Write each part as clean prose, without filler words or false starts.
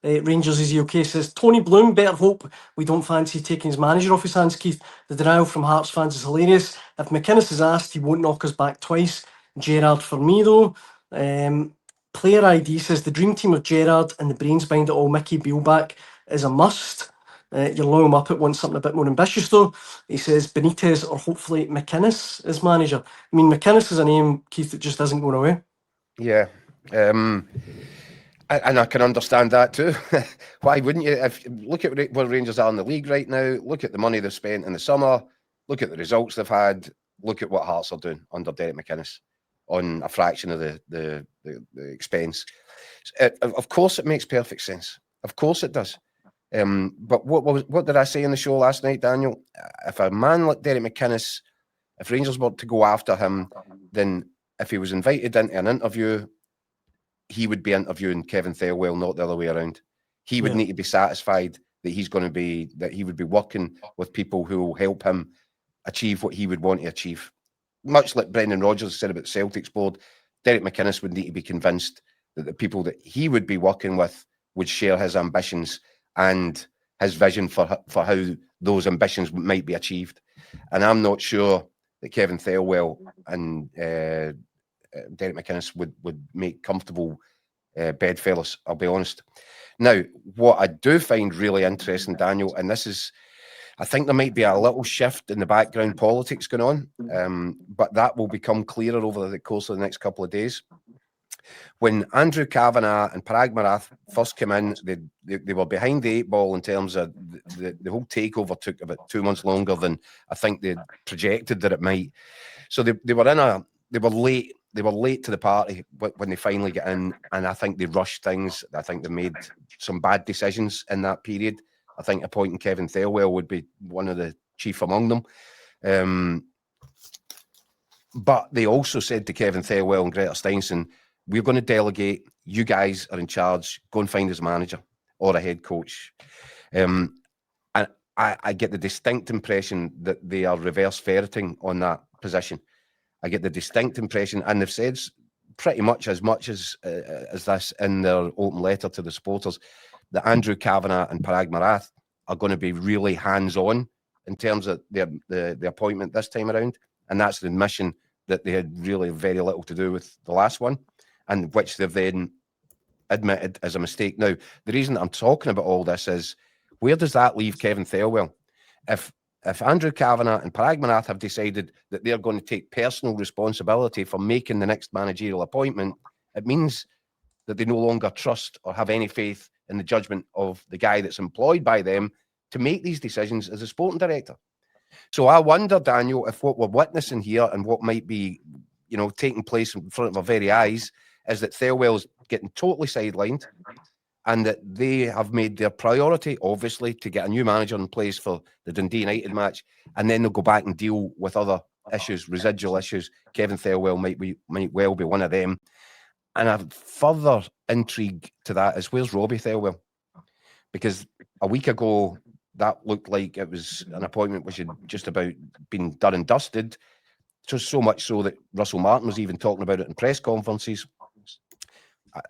Rangers is he okay? Says Tony Bloom, better hope we don't fancy taking his manager off his hands, Keith. The denial from Hearts fans is hilarious. If McInnes is asked, he won't knock us back twice. Gerrard for me, though. Player ID says the dream team of Gerrard and the brains behind it all, Mickey Beale back, is a must. Your loyal Muppet wants something a bit more ambitious, though. He says Benitez or hopefully McInnes as manager. I mean, McInnes is a name, Keith, that just isn't going away. Yeah. And I can understand that too. Why wouldn't you? Look at where Rangers are in the league right now. Look at the money they've spent in the summer. Look at the results they've had. Look at what Hearts are doing under Derek McInnes on a fraction of the expense. Of course, it makes perfect sense. Of course, it does. But what did I say in the show last night, Daniel? If a man like Derek McInnes, if Rangers were to go after him, then if he was invited into an interview, he would be interviewing Kevin Thelwell, not the other way around. He would need to be satisfied that he would be working with people who will help him achieve what he would want to achieve. Much like Brendan Rodgers said about the Celtics board, Derek McInnes would need to be convinced that the people that he would be working with would share his ambitions and his vision for how those ambitions might be achieved. And I'm not sure that Kevin Thelwell and Derek McInnes would make comfortable bedfellows, I'll be honest. Now, what I do find really interesting, Daniel, and this is, I think there might be a little shift in the background politics going on, but that will become clearer over the course of the next couple of days. When Andrew Kavanagh and Parag Marath first came in, they were behind the eight ball in terms of the whole takeover took about 2 months longer than I think they projected that it might. So they were late. They were late to the party when they finally get in, and I think they rushed things. I think they made some bad decisions in that period. I think appointing Kevin Thelwell would be one of the chief among them. But they also said to Kevin Thelwell and Greta Steinson, we're going to delegate. You guys are in charge. Go and find us a manager or a head coach. And I get the distinct impression that they are reverse ferreting on that position. I get the distinct impression, and they've said pretty much as this in their open letter to the supporters, that Andrew Kavanagh and Parag Marath are going to be really hands-on in terms of the appointment this time around. And that's the admission that they had really very little to do with the last one, and which they've then admitted as a mistake. Now, the reason I'm talking about all this is, where does that leave Kevin Thelwell? If Andrew Kavanagh and Parag Marath have decided that they're going to take personal responsibility for making the next managerial appointment, it means that they no longer trust or have any faith in the judgment of the guy that's employed by them to make these decisions as a sporting director. So I wonder, Daniel, if what we're witnessing here and what might be, taking place in front of our very eyes is that Thelwell's getting totally sidelined, and that they have made their priority, obviously, to get a new manager in place for the Dundee United match, and then they'll go back and deal with other issues, residual issues. Kevin Thelwell might well be one of them. And a further intrigue to that is, where's Robbie Thelwell? Because a week ago, that looked like it was an appointment which had just about been done and dusted, so much so that Russell Martin was even talking about it in press conferences.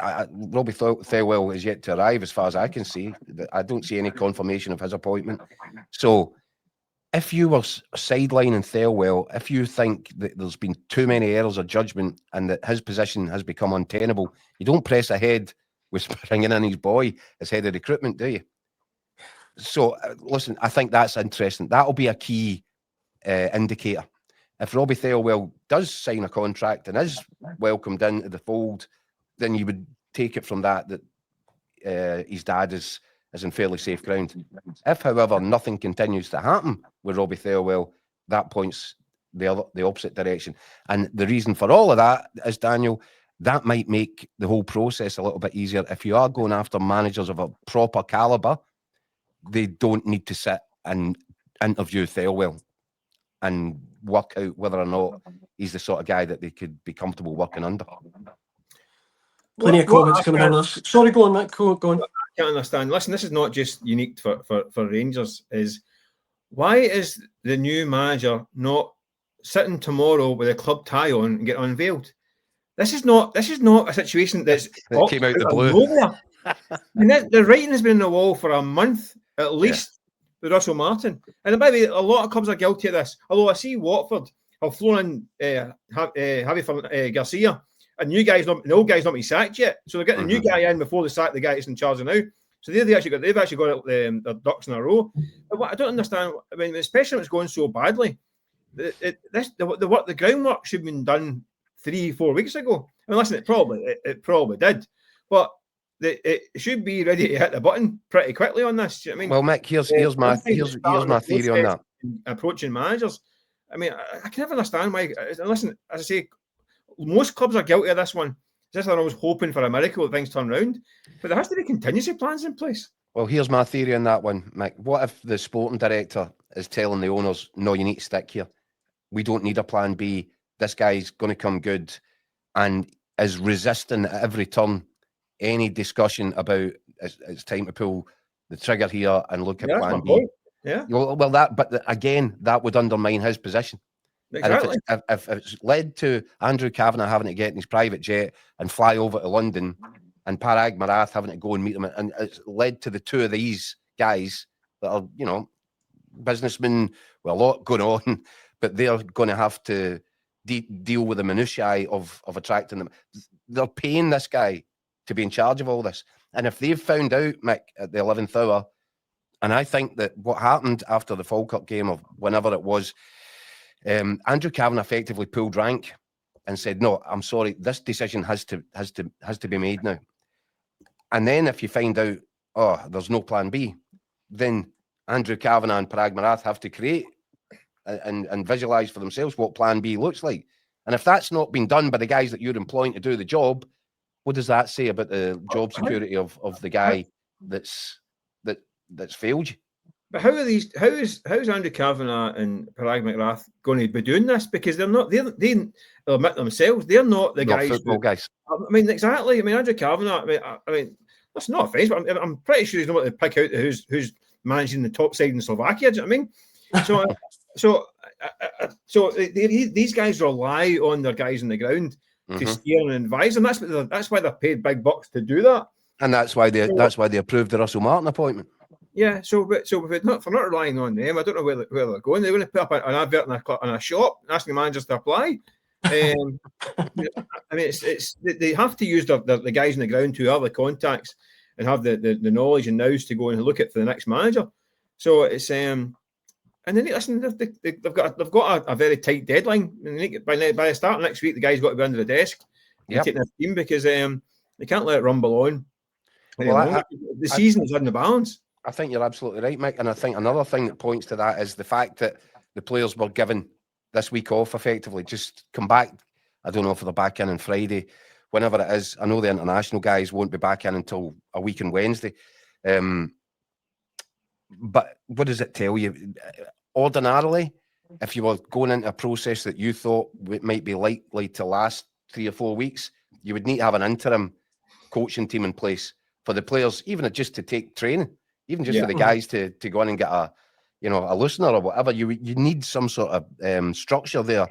Robbie Thelwell is yet to arrive, as far as I can see. I don't see any confirmation of his appointment. So if you were sidelining Thelwell, if you think that there's been too many errors of judgment and that his position has become untenable, you don't press ahead with bringing in his boy as head of recruitment, do you? So, listen, I think that's interesting. That'll be a key indicator. If Robbie Thelwell does sign a contract and is welcomed into the fold, then you would take it from that his dad is in fairly safe ground. If, however, nothing continues to happen with Robbie Thelwell, that points the opposite direction. And the reason for all of that is, Daniel, that might make the whole process a little bit easier. If you are going after managers of a proper calibre, they don't need to sit and interview Thelwell and work out whether or not he's the sort of guy that they could be comfortable working under. Plenty of comments coming on this. Sorry, go on, Matt. Go on. I can't understand. Listen, this is not just unique for Rangers. Is why is the new manager not sitting tomorrow with a club tie on and get unveiled? This is not a situation that's that came out the blue. Nowhere. And the writing has been on the wall for a month at least with Russell Martin. And by the way, a lot of clubs are guilty of this. Although I see Watford have flown in Javi Garcia, and the old guy's not been sacked yet. So they're getting the new guy in before they sack the guy that's in charge of now. So they've actually got their ducks in a row. But what I don't understand, I mean, especially when it's going so badly, the groundwork should have been done 3-4 weeks ago. I mean, listen, it probably did, but it should be ready to hit the button pretty quickly on this. Do you know what I mean? Well, Mick, here's my theory on that. Approaching managers. I mean, I can never understand why. And listen, as I say, most clubs are guilty of this one. Just they're always hoping for a miracle that things turn around, but there has to be contingency plans in place. Well, here's my theory on that one, Mick. What if the sporting director is telling the owners, "No, you need to stick here. We don't need a plan B. This guy's going to come good," and is resisting at every turn any discussion about it's time to pull the trigger here and look at plan B. Yeah. Well, again, that would undermine his position. Exactly. And if it's led to Andrew Kavanagh having to get in his private jet and fly over to London, and Parag Marath having to go and meet him, and it's led to the two of these guys that are, businessmen with a lot going on, but they're going to have to deal with the minutiae of attracting them. They're paying this guy to be in charge of all this. And if they've found out, Mick, at the 11th hour, and I think that what happened after the Falkirk game of whenever it was, Andrew Kavanagh effectively pulled rank and said, "No, I'm sorry, this decision has to be made now." And then if you find out, oh, there's no plan B, then Andrew Kavanagh and Parag Marath have to create and visualize for themselves what plan B looks like. And if that's not been done by the guys that you're employing to do the job, what does that say about the job security of the guy that's failed you? But how is Andrew Kavanagh and Parag McGrath going to be doing this? Because they'll admit themselves, they're not the guys. Football guys. I mean, exactly. I mean, Andrew Kavanagh, I mean, that's not offense, but I'm pretty sure he's not going to pick out who's managing the top side in Slovakia. Do you know what I mean? So these guys rely on their guys on the ground to steer and advise, and that's why they're paid big bucks to do that. And that's why they approved the Russell Martin appointment. Yeah. So if we're not relying on them, I don't know where they're going. They're going to put up an advert in a shop asking managers to apply. I mean, they have to use the guys on the ground who have the contacts and have the knowledge and nous to go and look at for the next manager. So it's and then listen, they've got a very tight deadline. By the start of next week, the guys got to be under the desk and taking their team because they can't let it rumble on. Well, the season is in the balance. I think you're absolutely right, Mick. And I think another thing that points to that is the fact that the players were given this week off effectively. Just come back. I don't know if they're back in on Friday, whenever it is. I know the international guys won't be back in until a week on Wednesday. But what does it tell you? Ordinarily, if you were going into a process that you thought might be likely to last 3 or 4 weeks, you would need to have an interim coaching team in place for the players, even just to take training, even just for the guys to go in and get a loosener or whatever. You need some sort of structure there